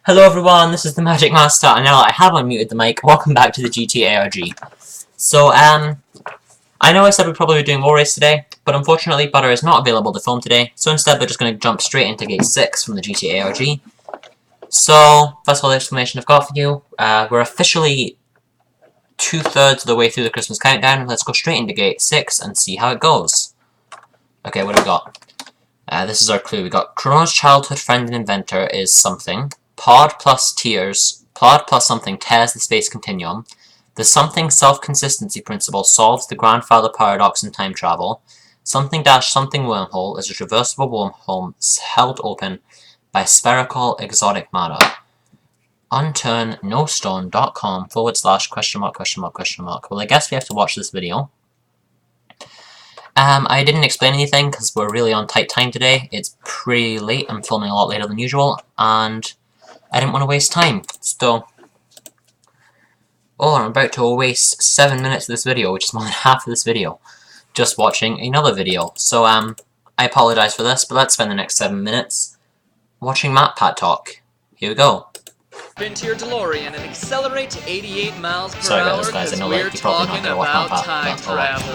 Hello everyone, this is the Magic Master, and now I have unmuted the mic. Welcome back to the GTA RG. So, I know I said we'd probably be doing more race today, but unfortunately Butter is not available to film today, so instead we're just going to jump straight into Gate 6 from the GTA RG. So, first of all, the exclamation I've got for you, we're officially 2/3 of the way through the Christmas countdown. Let's go straight into Gate 6 and see how it goes. Okay, what do we got? This is our clue. We got Chrono's childhood friend and inventor is something. Pod plus something tears the space continuum. The something self-consistency principle solves the grandfather paradox in time travel. Something wormhole is a traversable wormhole held open by spherical exotic matter. unturnostone.com/?? Well, I guess we have to watch this video. I didn't explain anything because we're really on tight time today. It's pretty late. I'm filming a lot later than usual, and I didn't want to waste time. So, I'm about to waste 7 minutes of this video, which is more than half of this video, just watching another video. So, I apologize for this, but let's spend the next 7 minutes watching MatPat talk. Here we go. Into your DeLorean and accelerate to 88 miles per Sorry about hour this, guys. I because know we're that you're probably not talking going to watch about MatPat. time travel.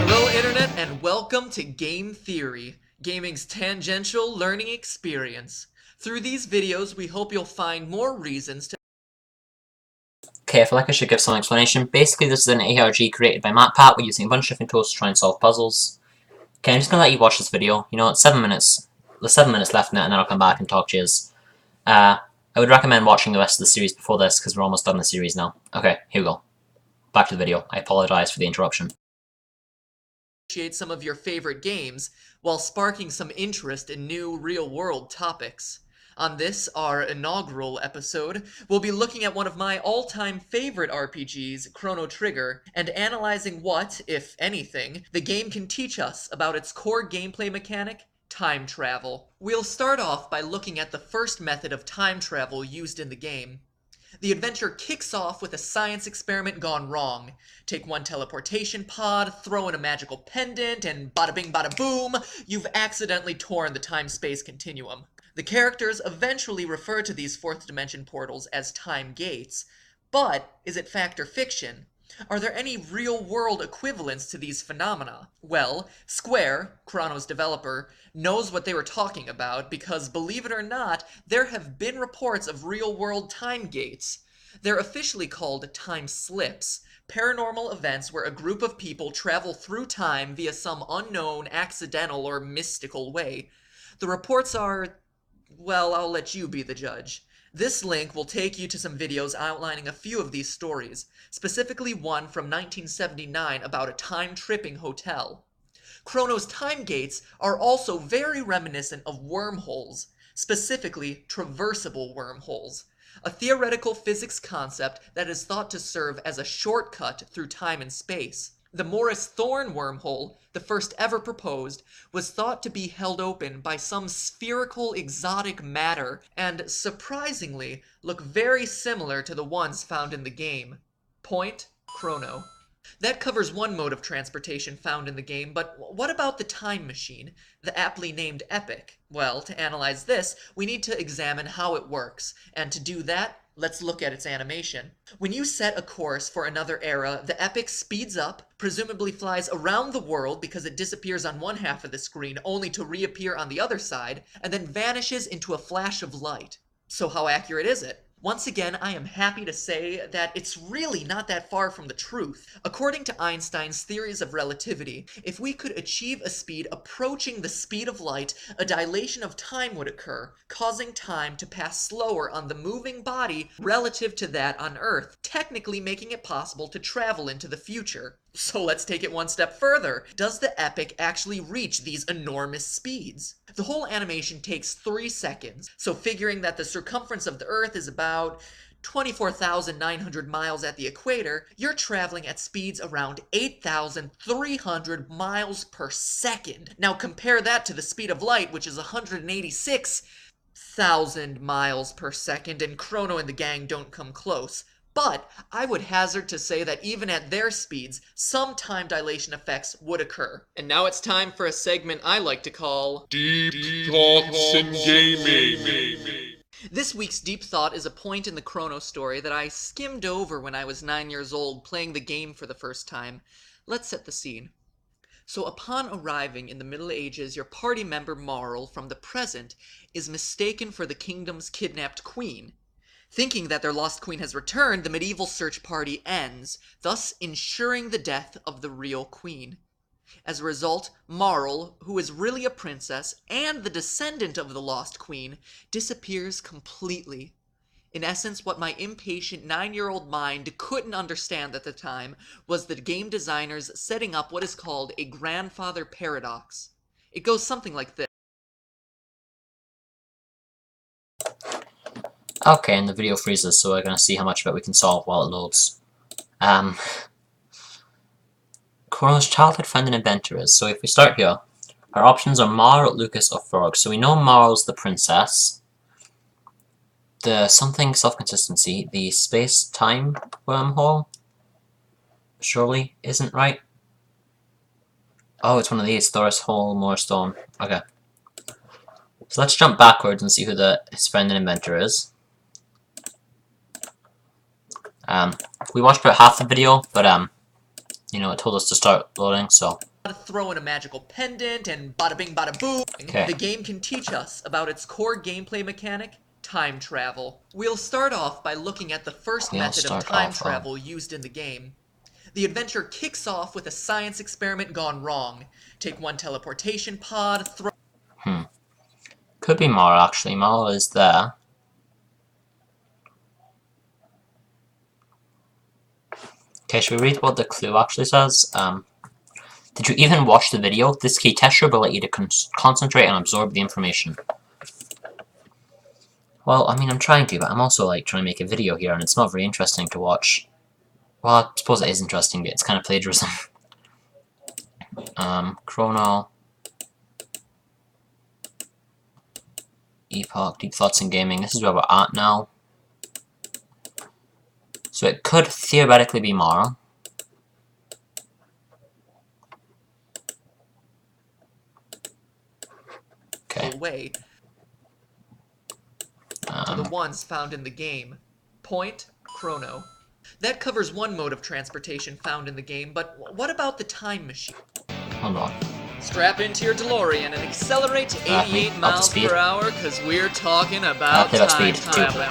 Hello, Internet, and welcome to Game Theory, gaming's tangential learning experience. Through these videos, we hope you'll find more reasons to... Okay, I feel like I should give some explanation. Basically, this is an ARG created by MatPat. We're using a bunch of different tools to try and solve puzzles. Okay, I'm just going to let you watch this video. You know, it's 7 minutes. There's 7 minutes left in it, and then I'll come back and talk to you. I would recommend watching the rest of the series before this, because we're almost done the series now. Okay, here we go. Back to the video. I apologize for the interruption. Appreciate some of your favorite games while sparking some interest in new real-world topics. On this, our inaugural episode, we'll be looking at one of my all-time favorite RPGs, Chrono Trigger, and analyzing what, if anything, the game can teach us about its core gameplay mechanic, time travel. We'll start off by looking at the first method of time travel used in the game. The adventure kicks off with a science experiment gone wrong. Take one teleportation pod, throw in a magical pendant, and bada bing bada boom, you've accidentally torn the time-space continuum. The characters eventually refer to these fourth dimension portals as time gates, but is it fact or fiction? Are there any real-world equivalents to these phenomena? Well, Square, Chrono's developer, knows what they were talking about because, believe it or not, there have been reports of real-world time gates. They're officially called time slips, paranormal events where a group of people travel through time via some unknown, accidental, or mystical way. The reports are... well, I'll let you be the judge. This link will take you to some videos outlining a few of these stories, specifically one from 1979 about a time-tripping hotel. Chrono's time gates are also very reminiscent of wormholes, specifically traversable wormholes, a theoretical physics concept that is thought to serve as a shortcut through time and space. The Morris Thorne wormhole, the first ever proposed, was thought to be held open by some spherical exotic matter and, surprisingly, look very similar to the ones found in the game. Point, Chrono. That covers one mode of transportation found in the game, but what about the time machine, the aptly named Epic? Well, to analyze this, we need to examine how it works, and to do that, let's look at its animation. When you set a course for another era, the Epic speeds up, presumably flies around the world because it disappears on one half of the screen only to reappear on the other side, and then vanishes into a flash of light. So how accurate is it? Once again, I am happy to say that it's really not that far from the truth. According to Einstein's theories of relativity, if we could achieve a speed approaching the speed of light, a dilation of time would occur, causing time to pass slower on the moving body relative to that on Earth, technically making it possible to travel into the future. So let's take it one step further. Does the Epic actually reach these enormous speeds? The whole animation takes 3 seconds, so figuring that the circumference of the Earth is about 24,900 miles at the equator, you're traveling at speeds around 8,300 miles per second. Now compare that to the speed of light, which is 186,000 miles per second, and Chrono and the gang don't come close. But I would hazard to say that even at their speeds, some time dilation effects would occur. And now it's time for a segment I like to call Deep Thoughts in Gaming. This week's Deep Thought is a point in the Chrono story that I skimmed over when I was 9 years old playing the game for the first time. Let's set the scene. So upon arriving in the Middle Ages, your party member Marl from the present is mistaken for the kingdom's kidnapped queen. Thinking that their lost queen has returned, the medieval search party ends, thus ensuring the death of the real queen. As a result, Marl, who is really a princess and the descendant of the lost queen, disappears completely. In essence, what my impatient 9-year-old mind couldn't understand at the time was the game designers setting up what is called a grandfather paradox. It goes something like this. Okay, and the video freezes, so we're gonna see how much of it we can solve while it loads. Chrono's childhood friend and inventor is. So if we start here, our options are Marl, Lucas, or Frog. So we know Marl's the princess. The something self-consistency, the space-time wormhole, surely isn't right. Oh, it's one of these, Thoris Hole, Moorstone. Okay. So let's jump backwards and see who his friend and inventor is. We watched about half the video, but you know, it told us to start loading, so. Throw in a magical pendant and bada bing bada boom. Okay. The game can teach us about its core gameplay mechanic, time travel. We'll start off by looking at the first method of time travel used in the game. The adventure kicks off with a science experiment gone wrong. Take one teleportation pod, throw... Could be Marl, actually. Marl is there. Okay, should we read what the clue actually says? Did you even watch the video? This key tests your ability to concentrate and absorb the information. Well, I mean, I'm trying to, but I'm also, like, trying to make a video here, and it's not very interesting to watch. Well, I suppose it is interesting, but it's kind of plagiarism. Chrono. Epoch, Deep Thoughts in Gaming. This is where we're at now. So it could theoretically be Marl. Okay. Away to the ones found in the game. Point, Chrono. That covers one mode of transportation found in the game, but what about the time machine? Hold on. Strap into your DeLorean and accelerate to 88 miles per hour, because we're talking about time travel.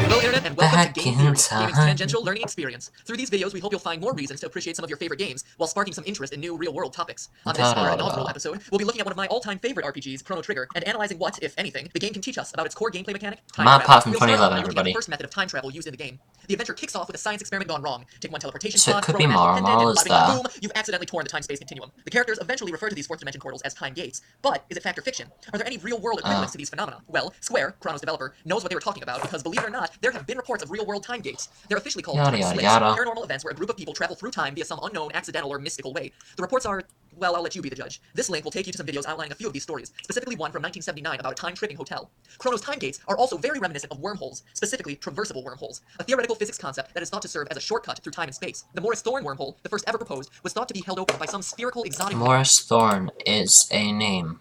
Hello, Internet, and welcome to Game Theory, gaming's tangential learning experience. Through these videos, we hope you'll find more reasons to appreciate some of your favorite games, while sparking some interest in new real-world topics. On this, our inaugural episode, we'll be looking at one of my all-time favorite RPGs, Chrono Trigger, and analyzing what, if anything, the game can teach us about its core gameplay mechanic, time travel. Map from 2011, everybody. The first method of time travel used in the game. The adventure kicks off with a science experiment gone wrong. Take one teleportation pod, could throw be a magical pendant, Marl and is bada bing, boom, you've accidentally torn the time-space continuum. The characters eventually refer to these fourth dimension portals as time gates, but is it fact or fiction? Are there any real-world equivalents to these phenomena? Well, Square, Chrono's developer, knows what they were talking about because, believe it or not, there have been reports of real-world time gates. They're officially called time slips, paranormal events where a group of people travel through time via some unknown, accidental, or mystical way. The reports are, well, I'll let you be the judge. This link will take you to some videos outlining a few of these stories, specifically one from 1979 about a time-tripping hotel. Chrono's time gates are also very reminiscent of wormholes, specifically traversable wormholes, a theoretical physics concept that is thought to serve as a shortcut through time and space. The Morris Thorn wormhole, the first ever proposed, was thought to be held open by some spherical exotic... Morris Thorn is a name.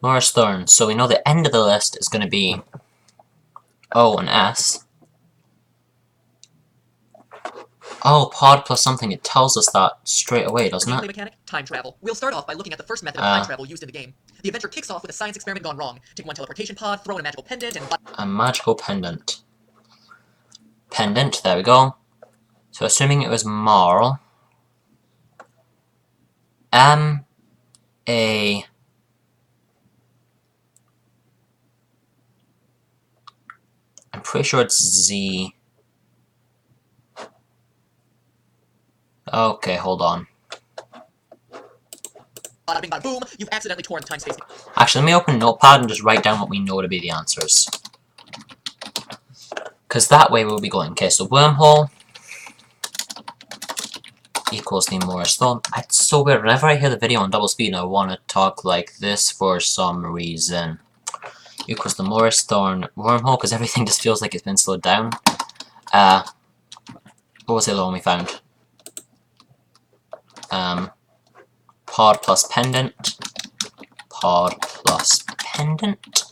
Morris Thorn. So we know the end of the list is going to be O and S. Oh, pod plus something. It tells us that straight away, doesn't it? Mechanic, time travel. We'll start off by looking at the first method of time travel used in the game. The adventure kicks off with a science experiment gone wrong. Take one teleportation pod, throw in a magical pendant, and... A magical pendant. Pendant, there we go. So assuming it was Marl. M-A... I'm pretty sure it's Z. Okay, hold on. Bada bing bada boom, you've accidentally torn the time space. Actually, let me open Notepad and just write down what we know to be the answers. Because that way we'll be going. Okay, so wormhole equals the Morris Thorn. It's so weird. Whenever I hear the video on double speed, I want to talk like this for some reason. equals the Morris Thorn wormhole, because everything just feels like it's been slowed down. What was the other one we found? Pod plus pendant. Pod plus pendant.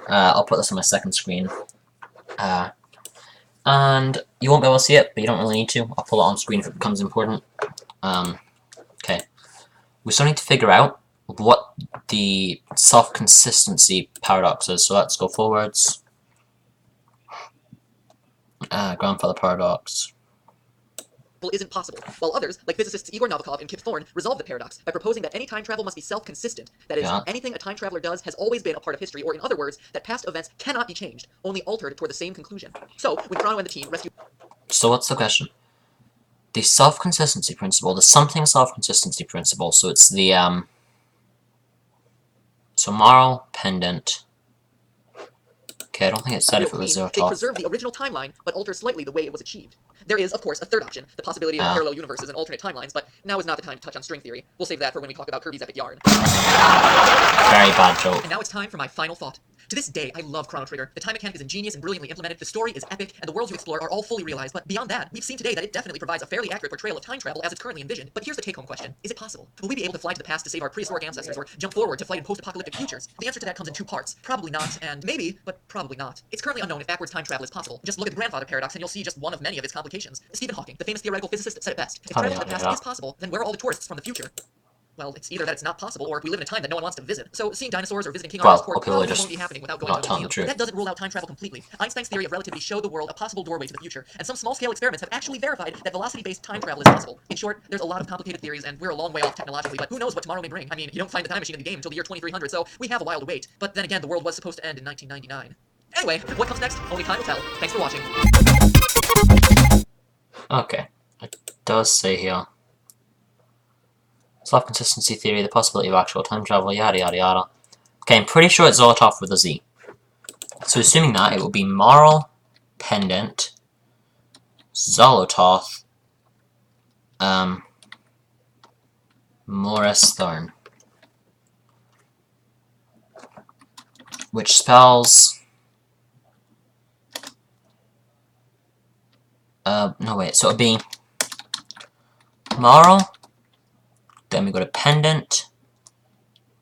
I'll put this on my second screen. And you won't be able to see it, but you don't really need to. I'll pull it on screen if it becomes important. Okay. We still need to figure out what the self-consistency paradox is. So let's go forwards. Grandfather paradox. Isn't possible, while others, like physicists Igor Novikov and Kip Thorne, resolve the paradox by proposing that any time travel must be self-consistent. That is, anything a time traveler does has always been a part of history, or in other words, that past events cannot be changed, only altered toward the same conclusion. So, when Chrono and the team rescue... So what's the question? The self-consistency principle, the something self-consistency principle, so it's the, so moral, pendant. Okay, I don't think it said if it was zero They top. preserve the original timeline, but alter slightly the way it was achieved. There is, of course, a third option, the possibility of parallel universes and alternate timelines, but now is not the time to touch on string theory. We'll save that for when we talk about Kirby's epic yarn. Very bad joke. And now it's time for my final thought. To this day, I love Chrono Trigger. The time mechanic is ingenious and brilliantly implemented, the story is epic, and the worlds you explore are all fully realized, but beyond that, we've seen today that it definitely provides a fairly accurate portrayal of time travel as it's currently envisioned. But here's the take-home question. Is it possible? Will we be able to fly to the past to save our prehistoric ancestors, or jump forward to fight in post-apocalyptic futures? The answer to that comes in two parts. Probably not, and maybe, but probably not. It's currently unknown if backwards time travel is possible. Just look at the grandfather paradox and you'll see just one of many of its complications. Stephen Hawking, the famous theoretical physicist, said it best. If travel to the past is possible, then where are all the tourists from the future? Well, it's either that it's not possible, or we live in a time that no one wants to visit. So seeing dinosaurs or visiting King Arthur's court probably won't be happening without going to a museum. That doesn't rule out time travel completely. Einstein's theory of relativity showed the world a possible doorway to the future, and some small-scale experiments have actually verified that velocity-based time travel is possible. In short, there's a lot of complicated theories, and we're a long way off technologically, but who knows what tomorrow may bring. I mean, you don't find the time machine in the game until the year 2300, so we have a while to wait. But then again, the world was supposed to end in 1999. Anyway, what comes next? Only time will tell. Thanks for watching. Okay. It does say here. Self-consistency theory, the possibility of actual time travel, yada yada yada. Okay, I'm pretty sure it's Zolotov with a Z. So assuming that, it will be moral, pendant, Zolotov, Morris Thorn. Which spells... no wait, so it'll be moral, then we go to pendant,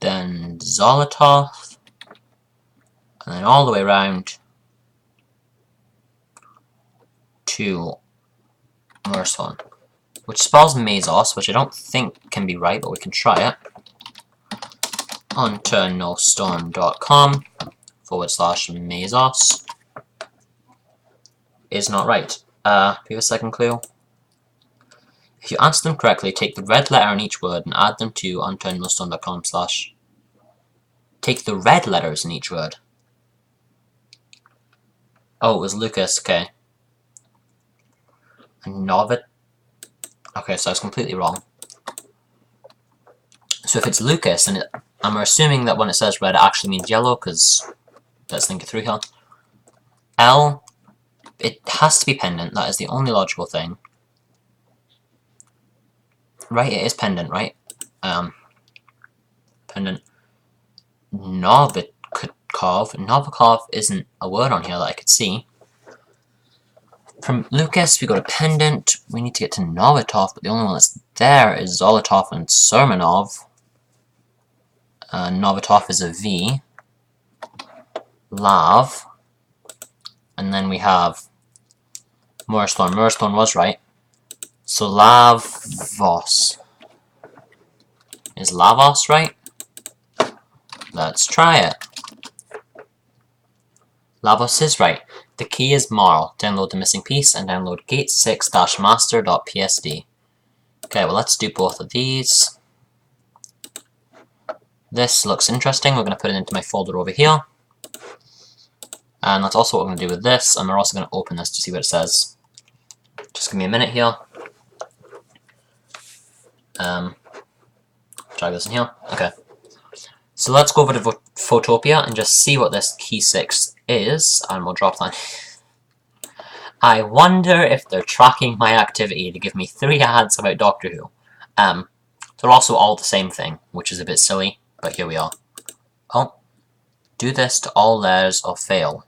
then Zolotov, and then all the way around to Morris Thorn, which spells Mesos, which I don't think can be right, but we can try it. onternalstorm.com/Mesos is not right. Give a second clue. If you answer them correctly, take the red letter in each word and add them to onturnalstorm.com/ Take the red letters in each word. Oh, it was Lucas, okay. Novit. Okay, so I was completely wrong. So if it's Lucas, and we're assuming that when it says red, it actually means yellow, because let's think it through here. L, it has to be pendant, that is the only logical thing. Right, it is pendant, right? Pendant. Novikov isn't a word on here that I could see. From Lucas, we go to pendant. We need to get to Novitov, but the only one that's there is Zolotov and Sermonov. Novitov is a V. Lav. And then we have Morris Thorn. Morris Thorn was right. So Lavos. Is Lavos right? Let's try it. Lavos is right. The key is Marl. Download the missing piece and download gate6-master.psd. Okay, well let's do both of these. This looks interesting. We're going to put it into my folder over here. And that's also what we're going to do with this. And we're also going to open this to see what it says. Just give me a minute here. Drag this in here. Okay. So let's go over to Photopia and just see what this key 6 is, and we'll drop that. I wonder if they're tracking my activity to give me 3 ads about Doctor Who. They're also all the same thing, which is a bit silly, but here we are. Oh. Do this to all layers or fail.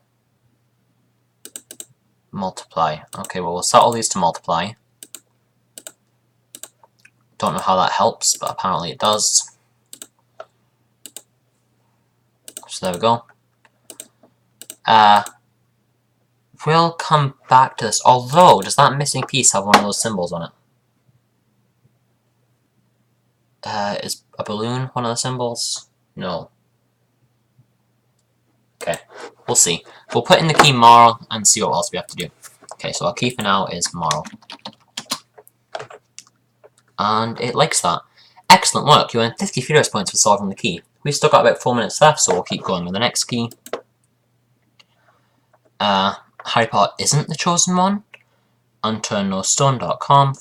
Multiply. Okay, well, we'll set all these to multiply. Don't know how that helps, but apparently it does. So there we go. We'll come back to this. Although, does that missing piece have one of those symbols on it? Is a balloon one of the symbols? No. Okay, we'll see. We'll put in the key Marl and see what else we have to do. Okay, so our key for now is Marl. And it likes that. Excellent work, you earned 50 Furious points for solving the key. We've still got about 4 minutes left, so we'll keep going with the next key. Harry Potter isn't the chosen one. unturnednostone.com/?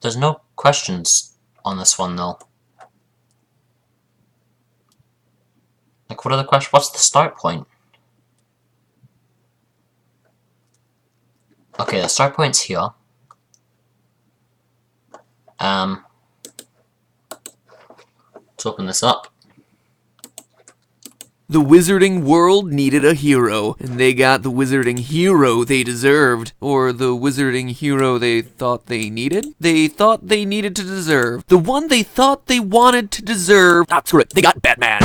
There's no questions on this one though. Like, what are the questions? What's the start point? Okay, the start point's here. Let's open this up. The wizarding world needed a hero, and they got the wizarding hero they deserved. Or the wizarding hero they thought they needed? They thought they needed to deserve. The one they thought they wanted to deserve. Ah, screw it. They got Batman.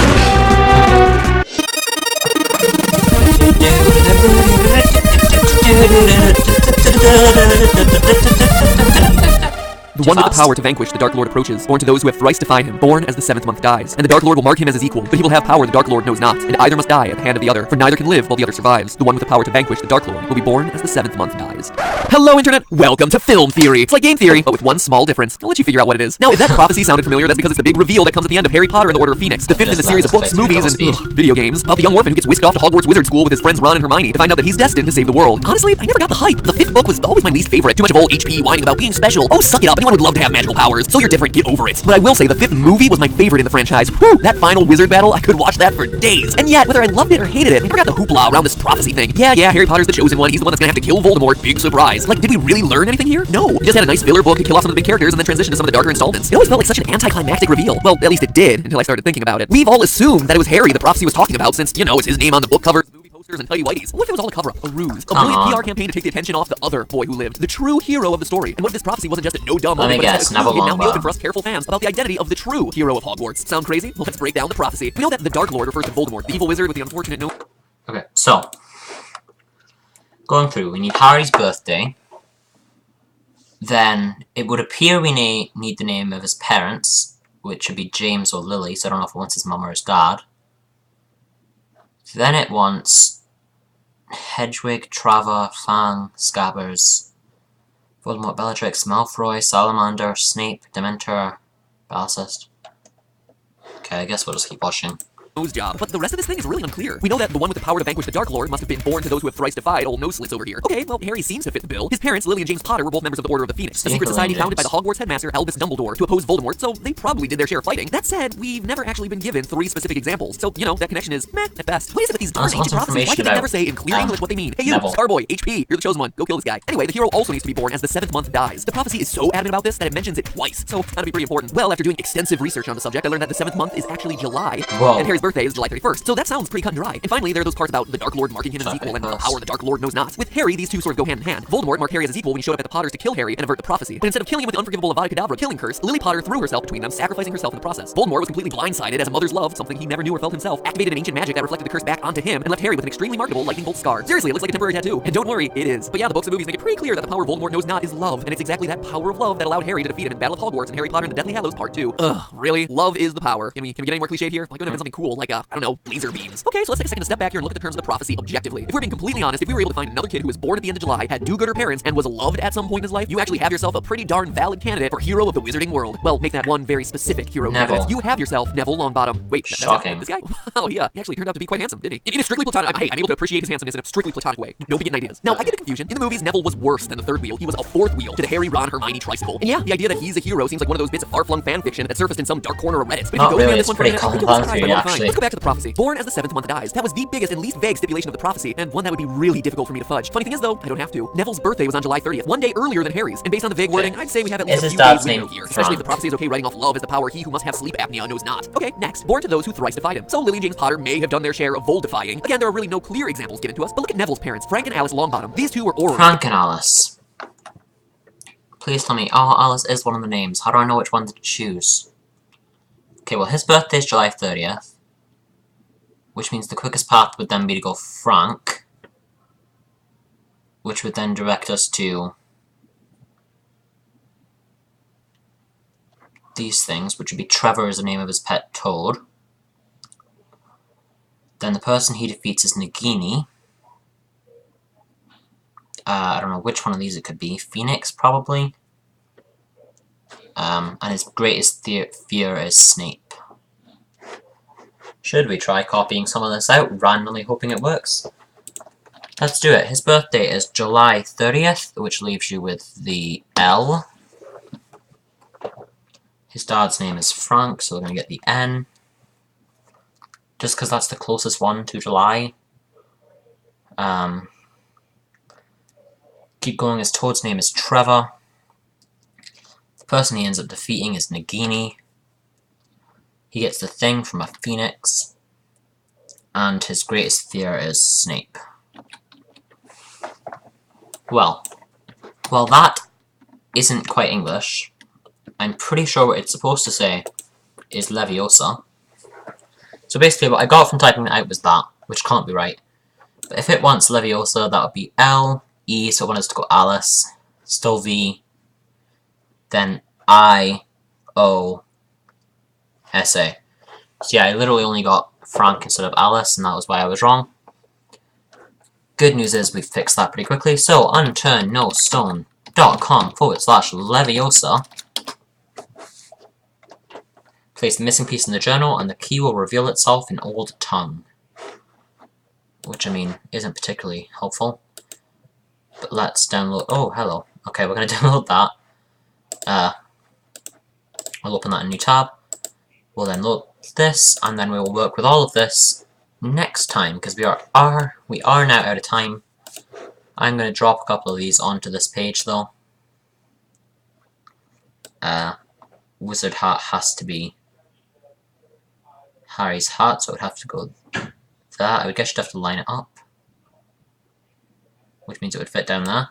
The one with the power to vanquish the Dark Lord approaches, born to those who have thrice defied him, born as the 7th month dies. And the Dark Lord will mark him as his equal, but he will have power the Dark Lord knows not, and either must die at the hand of the other, for neither can live while the other survives. The one with the power to vanquish the Dark Lord will be born as the 7th month dies. Hello, Internet! Welcome to Film Theory! It's like game theory, but with one small difference. I'll let you figure out what it is. Now, if that prophecy sounded familiar, that's because it's the big reveal that comes at the end of Harry Potter and the Order of Phoenix, the 5th in the series of books, movies, and video games, about the young orphan who gets whisked off to Hogwarts Wizard School with his friends Ron and Hermione to find out that he's destined to save the world. Honestly, I never got the hype. The 5th book was always my least favorite. Too much of old HP whining about being special. Oh, suck it up. Anyone would love to have magical powers. So you're different, get over it. But I will say the 5th movie was my favorite in the franchise. Whew, that final wizard battle, I could watch that for days. And yet, whether I loved it or hated it, I never got the hoopla around this prophecy thing. Yeah, Harry Potter's the chosen one. He's the one that's gonna have to kill Voldemort. Big surprise. Like, did we really learn anything here? No. We just had a nice filler book to kill off some of the big characters and then transition to some of the darker installments. It always felt like such an anticlimactic reveal. Well, at least it did, until I started thinking about it. We've all assumed that it was Harry the prophecy was talking about since, you know, it's his name on the book cover, movie posters, and tighty-whities. What if it was all a cover-up, a ruse, a brilliant PR campaign to take the attention off the other boy who lived, the true hero of the story? And what if this prophecy wasn't just a no-dumb moment, but instead a clue hidden out in the open for us careful fans about the identity of the true hero of Hogwarts? Sound crazy? Well, let's break down the prophecy. We know that the Dark Lord refers to Voldemort, the evil wizard with the unfortunate no... Okay, so going through, we need Harry's birthday. Then it would appear we need the name of his parents, which would be James or Lily, so I don't know if it wants his mum or his dad. Then it wants Hedwig, Trevor, Fang, Scabbers, Voldemort, Bellatrix, Malfoy, Salamander, Snape, Dementor, Balicist. Okay, I guess we'll just keep watching. Job, but the rest of this thing is really unclear. We know that the one with the power to vanquish the Dark Lord must have been born to those who have thrice defied old nose slits over here. Okay, well, Harry seems to fit the bill. His parents, Lily and James Potter, were both members of the Order of the Phoenix, a secret society founded by the Hogwarts headmaster Albus Dumbledore to oppose Voldemort, so they probably did their share of fighting. That said, we've never actually been given 3 specific examples, so, you know, that connection is meh at best. What is it with these darn ancient prophecies? Why can they never say in clear English what they mean? Hey you, Starboy, HP, you're the chosen one, go kill this guy. Anyway, the hero also needs to be born as the 7th month dies. The prophecy is so adamant about this that it mentions it twice, so it's gotta be pretty important. Well, after doing extensive research on the subject, I learned that the 7th month is actually July, and Harry's birthday is July 31st. So that sounds pretty cut and dry. And finally, there are those parts about the Dark Lord marking him as his equal and the power the Dark Lord knows not. With Harry, these two sort of go hand in hand. Voldemort marked Harry as his equal when he showed up at the Potters to kill Harry and avert the prophecy. But instead of killing him with the unforgivable Avada Kedavra killing curse, Lily Potter threw herself between them, sacrificing herself in the process. Voldemort was completely blindsided as a mother's love, something he never knew or felt himself, activated an ancient magic that reflected the curse back onto him and left Harry with an extremely marketable lightning bolt scar. Seriously, it looks like a temporary tattoo. And don't worry, it is. But yeah, the books and movies make it pretty clear that the power Voldemort knows not is love, and it's exactly that power of love that allowed Harry to defeat him in Battle of Hogwarts and Harry Potter and the Deathly Hallows Part 2. Ugh, really? Love is the power. Can we get any more cliched here? Like, couldn't have been something cool, like, I don't know, laser beams. Okay, so let's take a second to step back here and look at the terms of the prophecy objectively. If we're being completely honest, if we were able to find another kid who was born at the end of July, had do-gooder parents, and was loved at some point in his life, you actually have yourself a pretty darn valid candidate for hero of the wizarding world. Well, make that one very specific hero candidate. You have yourself Neville Longbottom. Wait, shocking. This guy? Wow, yeah, he actually turned out to be quite handsome, didn't he? In a strictly platonic, hey, I'm able to appreciate his handsomeness in a strictly platonic way. No getting ideas. Now, I get the confusion. In the movies, Neville was worse than the 3rd wheel. He was a 4th wheel to the Harry, Ron, Hermione tricycle. And yeah, the idea that he's a hero seems like one of those bits of far-flung fan fiction that surfaced in some dark corner of Reddit. But if you go to me on this one for a minute, you'll be surprised by what you actually. Let's go back to the prophecy. Born as the 7th month dies. That was the biggest and least vague stipulation of the prophecy, and one that would be really difficult for me to fudge. Funny thing is, though, I don't have to. Neville's birthday was on July 30th, one day earlier than Harry's, and based on the vague wording, I'd say we have at least Is a his few dad's days window name here. Especially if the Frank? prophecy is okay writing off love as the power he who must have sleep apnea knows not. Okay, next. Born to those who thrice defied him. So Lily and James Potter may have done their share of vold-defying. Again, there are really no clear examples given to us, but look at Neville's parents, Frank and Alice Longbottom. These two were oral. Frank and Alice. Please tell me. Oh, Alice is one of the names. How do I know which one to choose? Okay, well, his birthday is July 30th. Which means the quickest path would then be to go Frank. Which would then direct us to these things, which would be Trevor is the name of his pet toad. Then the person he defeats is Nagini. I don't know which one of these it could be. Phoenix, probably. And his greatest fear is Snape. Should we try copying some of this out, randomly hoping it works? Let's do it. His birthday is July 30th, which leaves you with the L. His dad's name is Frank, so we're going to get the N. Just because that's the closest one to July. Keep going, his toad's name is Trevor. The person he ends up defeating is Nagini. He gets the thing from a phoenix. And his greatest fear is Snape. Well, that isn't quite English. I'm pretty sure what it's supposed to say is Leviosa. So basically what I got from typing it out was that, which can't be right. But if it wants Leviosa, that would be L, E, so it wants to go Alice, still V, then I, O, S, A. So yeah, I literally only got Frank instead of Alice, and that was why I was wrong. Good news is we fixed that pretty quickly, so unturnednostone.com/Leviosa. Place the missing piece in the journal, and the key will reveal itself in Old Tongue. Which, I mean, isn't particularly helpful. But let's download... Oh, hello. Okay, we're going to download that. We'll open that in a new tab. We'll then load this, and then we will work with all of this next time, because we are now out of time. I'm going to drop a couple of these onto this page, though. Wizard hat has to be Harry's hat, so it would have to go that. I would guess you'd have to line it up, which means it would fit down there.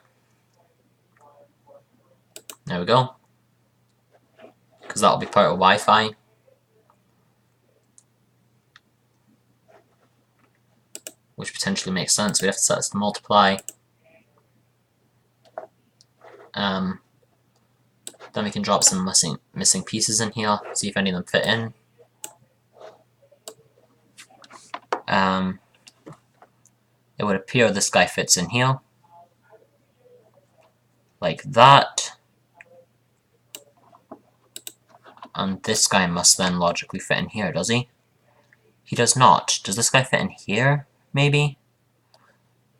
There we go. Because that'll be part of Wi-Fi. Which potentially makes sense. We'd have to set this to multiply. Then we can drop some missing pieces in here, see if any of them fit in. It would appear this guy fits in here. Like that. And this guy must then logically fit in here, does he? He does not. Does this guy fit in here, maybe?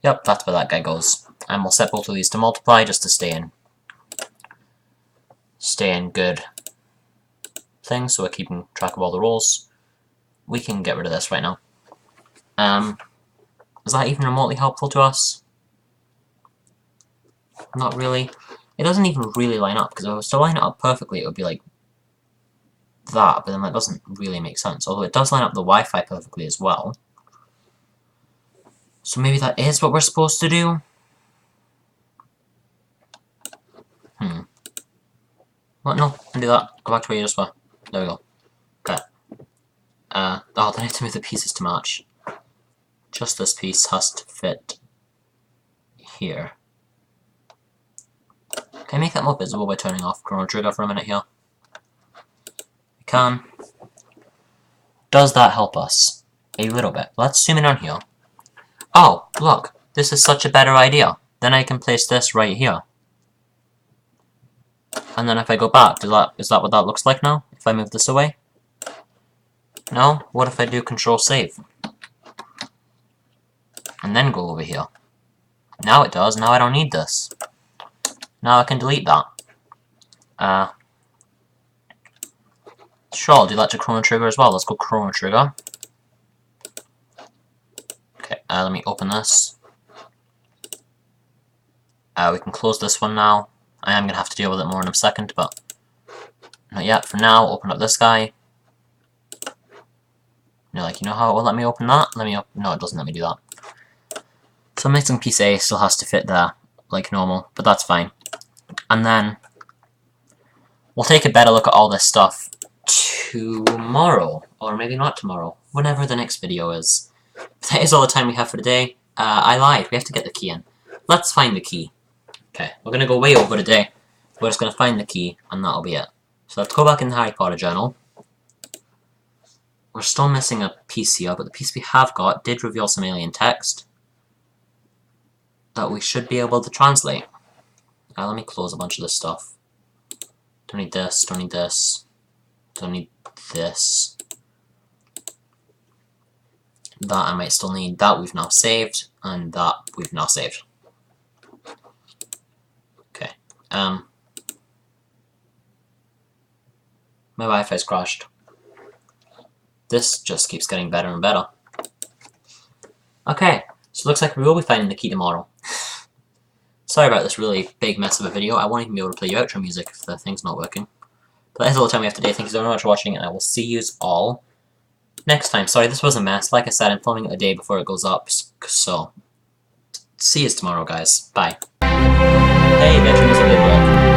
Yep, that's where that guy goes. And we'll set both of these to multiply just to stay in good things, so we're keeping track of all the rolls. We can get rid of this right now. Is that even remotely helpful to us? Not really. It doesn't even really line up, because if I was to line it up perfectly, it would be like that, but then that doesn't really make sense. Although it does line up the Wi-Fi perfectly as well. So maybe that is what we're supposed to do? What? No, don't do that. Go back to where you just were. There we go. Okay. Oh, then I have to move the pieces to match. Just this piece has to fit here. Can I make that more visible by turning off Chrono Trigger for a minute here? We can. Does that help us? A little bit. Let's zoom in on here. Oh, look. This is such a better idea. Then I can place this right here. And then if I go back, is that what that looks like now? If I move this away? No? What if I do Control Save? And then go over here. Now it does. Now I don't need this. Now I can delete that. Sure, I'll do that to Chrono Trigger as well. Let's go Chrono Trigger. Okay, let me open this. We can close this one now. I am going to have to deal with it more in a second, but not yet. For now, open up this guy. You're like, you know how it will let me open that? No, it doesn't let me do that. So missing piece A still has to fit there, like normal, but that's fine. And then, we'll take a better look at all this stuff tomorrow, or maybe not tomorrow, whenever the next video is. But that is all the time we have for today. I lied, we have to get the key in. Let's find the key. Okay, we're going to go way over today. We're just going to find the key, and that'll be it. So let's go back in the Harry Potter journal. We're still missing a piece here, but the piece we have got did reveal some alien text that we should be able to translate. Let me close a bunch of this stuff. Don't need this, don't need this, don't need this. That I might still need. That we've now saved, and that we've now saved. Okay. My Wi-Fi's crashed. This just keeps getting better and better. Okay, so it looks like we will be finding the key tomorrow. Sorry about this really big mess of a video. I won't even be able to play your outro music if the thing's not working. But that is all the time we have today. Thank you so much for watching, and I will see you all next time. Sorry, this was a mess. Like I said, I'm filming it a day before it goes up, so see you tomorrow, guys. Bye. Hey, the outro music did work.